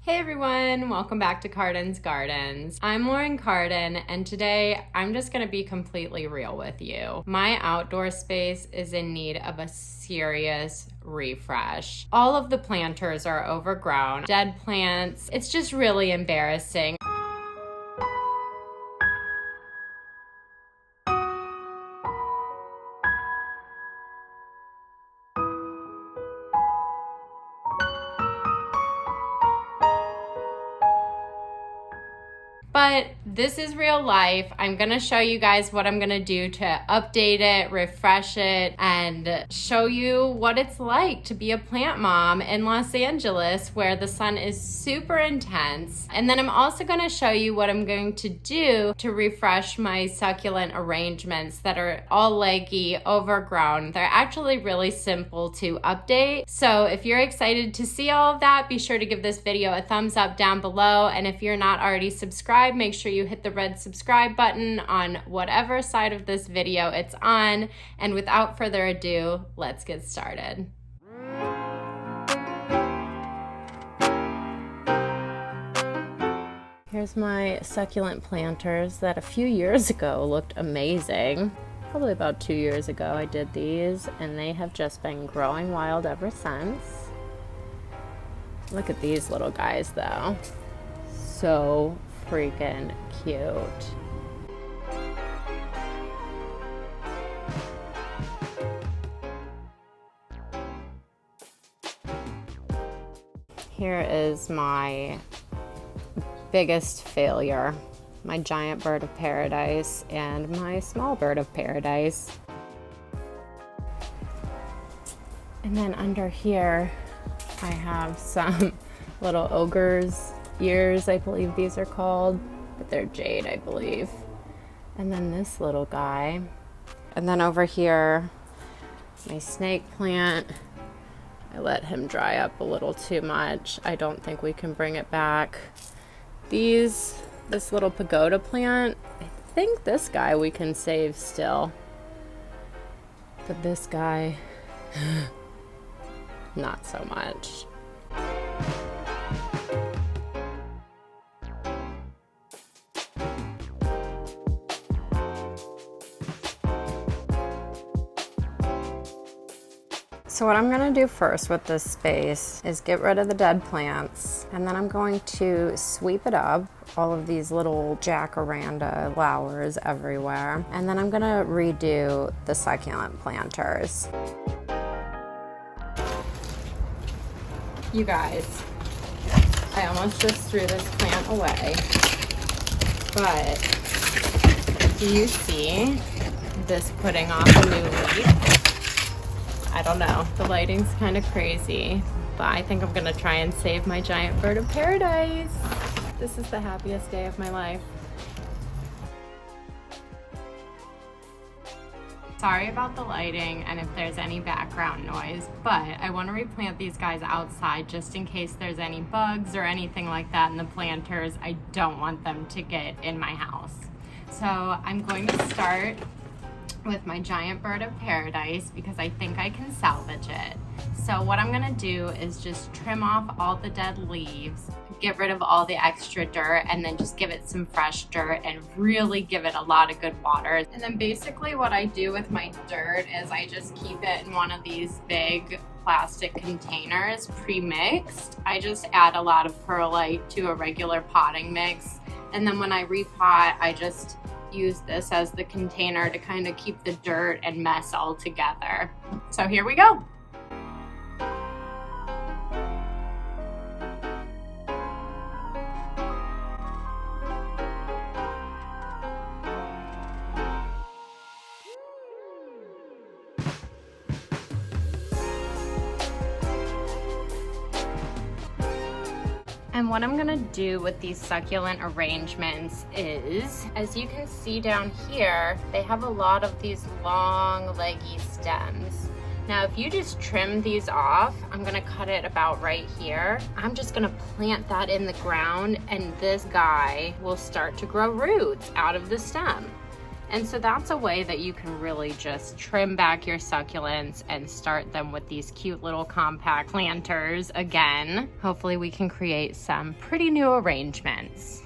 Hey everyone, welcome back to Cardens Gardens. I'm Lauren Carden, and today I'm just gonna be completely real with you. My outdoor space is in need of a serious refresh. All of the planters are overgrown, dead plants. It's just really embarrassing. But this is real life. I'm gonna show you guys what I'm gonna do to update it, refresh it, and show you what it's like to be a plant mom in Los Angeles where the sun is super intense. And then I'm also gonna show you what I'm going to do to refresh my succulent arrangements that are all leggy, overgrown. They're actually really simple to update. So if you're excited to see all of that, be sure to give this video a thumbs up down below. And if you're not already subscribed, make sure you hit the red subscribe button on whatever side of this video it's on. And without further ado, let's get started. Here's my succulent planters that a few years ago looked amazing. Probably about 2 years ago I did these, and they have just been growing wild ever since. Look at these little guys though. So freaking cute. Here is my biggest failure, my giant bird of paradise and my small bird of paradise. And then under here I have some little ogres ears, I believe these are called, but they're jade, I believe. And then this little guy. And then over here, my snake plant. I let him dry up a little too much. I don't think we can bring it back. This little pagoda plant, I think this guy we can save still. But this guy, not so much. So what I'm gonna do first with this space is get rid of the dead plants, and then I'm going to sweep it up, all of these little jacaranda flowers everywhere, and then I'm gonna redo the succulent planters. You guys, I almost just threw this plant away, but do you see this putting off a new leaf? I don't know, the lighting's kind of crazy, but I think I'm gonna try and save my giant bird of paradise. This is the happiest day of my life. Sorry about the lighting and if there's any background noise, but I want to replant these guys outside just in case there's any bugs or anything like that in the planters. I don't want them to get in my house. So I'm going to start with my giant bird of paradise because I think I can salvage it. So what I'm gonna do is just trim off all the dead leaves, get rid of all the extra dirt, and then just give it some fresh dirt and really give it a lot of good water. And then basically what I do with my dirt is I just keep it in one of these big plastic containers pre-mixed. I just add a lot of perlite to a regular potting mix, and then when I repot, I just use this as the container to kind of keep the dirt and mess all together. So here we go. And what I'm gonna do with these succulent arrangements is, as you can see down here, they have a lot of these long, leggy stems. Now, if you just trim these off, I'm gonna cut it about right here. I'm just gonna plant that in the ground, and this guy will start to grow roots out of the stem. And so that's a way that you can really just trim back your succulents and start them with these cute little compact planters again. Hopefully we can create some pretty new arrangements.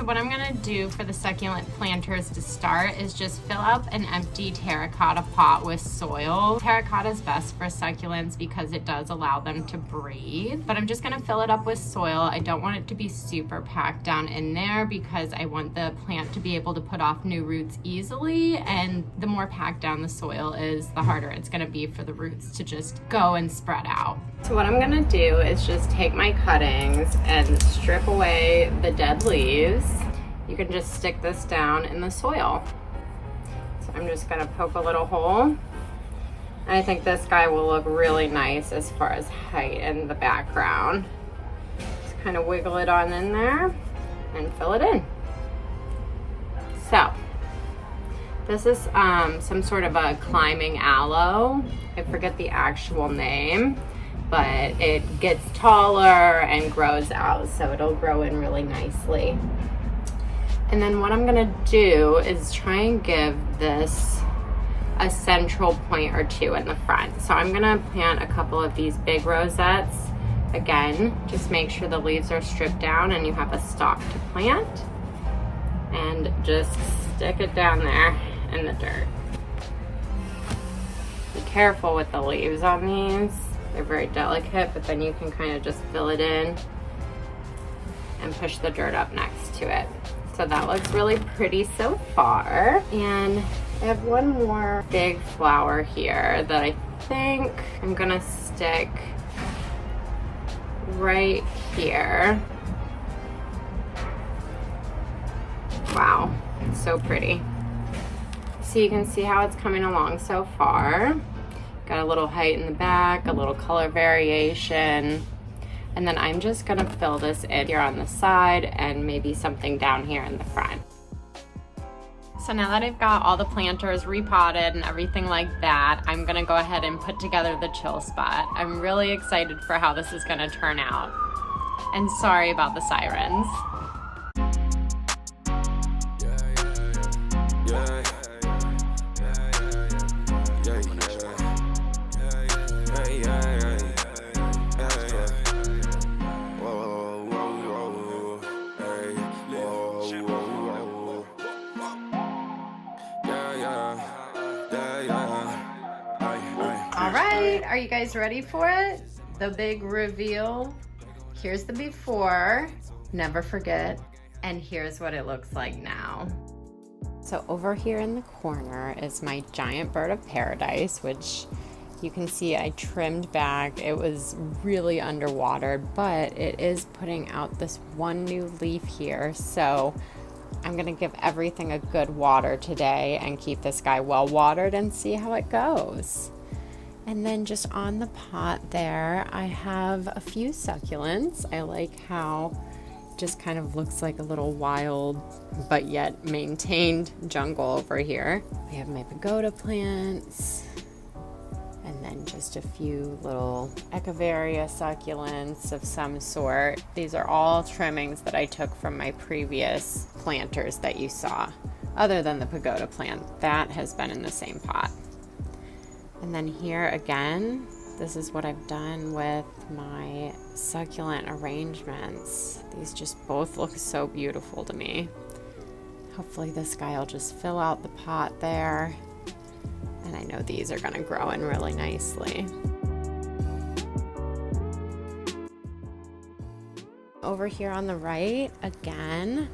What I'm gonna do for the succulent planters to start is just fill up an empty terracotta pot with soil. Terracotta is best for succulents because it does allow them to breathe, but I'm just gonna fill it up with soil. I don't want it to be super packed down in there because I want the plant to be able to put off new roots easily, and the more packed down the soil is, the harder it's gonna be for the roots to just go and spread out. So what I'm gonna do is just take my cuttings and strip away the dead leaves. You can just stick this down in the soil. So I'm just gonna poke a little hole. And I think this guy will look really nice as far as height in the background. Just kind of wiggle it on in there and fill it in. So this is some sort of a climbing aloe. I forget the actual name, but it gets taller and grows out, so it'll grow in really nicely. And then what I'm gonna do is try and give this a central point or two in the front. So I'm gonna plant a couple of these big rosettes. Again, just make sure the leaves are stripped down and you have a stalk to plant. And just stick it down there in the dirt. Be careful with the leaves on these. They're very delicate, but then you can kind of just fill it in and push the dirt up next to it. So that looks really pretty so far. And I have one more big flower here that I think I'm gonna stick right here. Wow, it's so pretty. So you can see how it's coming along so far. Got a little height in the back, a little color variation. And then I'm just gonna fill this in here on the side and maybe something down here in the front. So now that I've got all the planters repotted and everything like that, I'm gonna go ahead and put together the chill spot. I'm really excited for how this is gonna turn out. And sorry about the sirens. All right, are you guys ready for it? The big reveal. Here's the before, never forget, and here's what it looks like now. So over here in the corner is my giant bird of paradise, which you can see I trimmed back. It was really underwatered, but it is putting out this one new leaf here. So I'm gonna give everything a good water today and keep this guy well watered and see how it goes. And then just on the pot there, I have a few succulents. I like how it just kind of looks like a little wild, but yet maintained jungle over here. We have my pagoda plants, and then just a few little Echeveria succulents of some sort. These are all trimmings that I took from my previous planters that you saw, other than the pagoda plant. That has been in the same pot. And then here again, this is what I've done with my succulent arrangements. These just both look so beautiful to me. Hopefully this guy will just fill out the pot there. And I know these are gonna grow in really nicely. Over here on the right, again,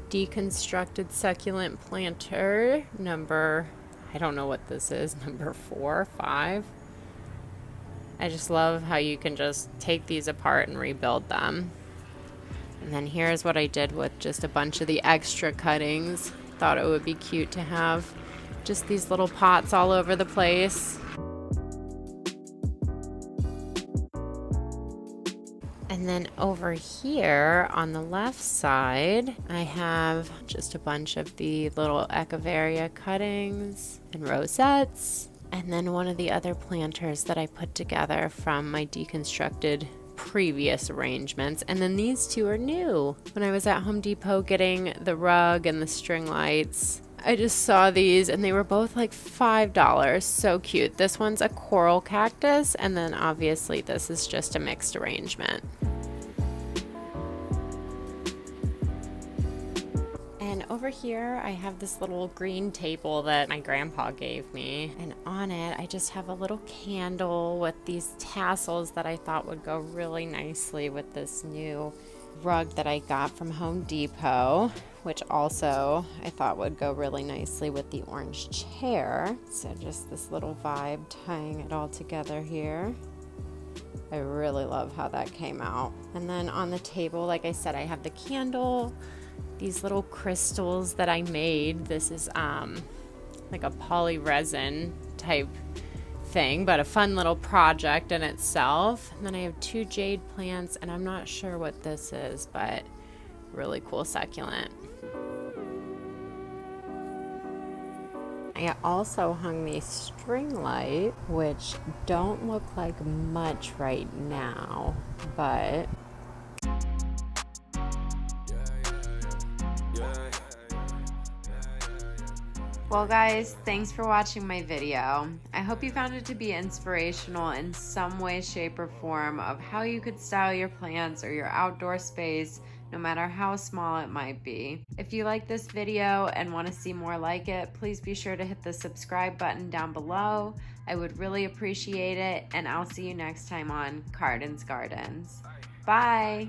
deconstructed succulent planter number, I don't know what this is, number 4 or 5. I just love how you can just take these apart and rebuild them. And then here's what I did with just a bunch of the extra cuttings. Thought it would be cute to have just these little pots all over the place. And then over here on the left side, I have just a bunch of the little Echeveria cuttings and rosettes. And then one of the other planters that I put together from my deconstructed previous arrangements. And then these two are new. When I was at Home Depot getting the rug and the string lights, I just saw these and they were both like $5. So cute. This one's a coral cactus, and then obviously this is just a mixed arrangement. And over here I have this little green table that my grandpa gave me, and on it I just have a little candle with these tassels that I thought would go really nicely with this new rug that I got from Home Depot, which also I thought would go really nicely with the orange chair. So just this little vibe tying it all together here. I really love how that came out. And then on the table, like I said, I have the candle, these little crystals that I made. This is like a poly resin type thing, but a fun little project in itself. And then I have 2 jade plants, and I'm not sure what this is, but really cool succulent. I also hung these string light, which don't look like much right now, but well guys, thanks for watching my video. I hope you found it to be inspirational in some way, shape, or form of how you could style your plants or your outdoor space, no matter how small it might be. If you like this video and want to see more like it, please be sure to hit the subscribe button down below. I would really appreciate it, and I'll see you next time on Cardens Gardens. Bye!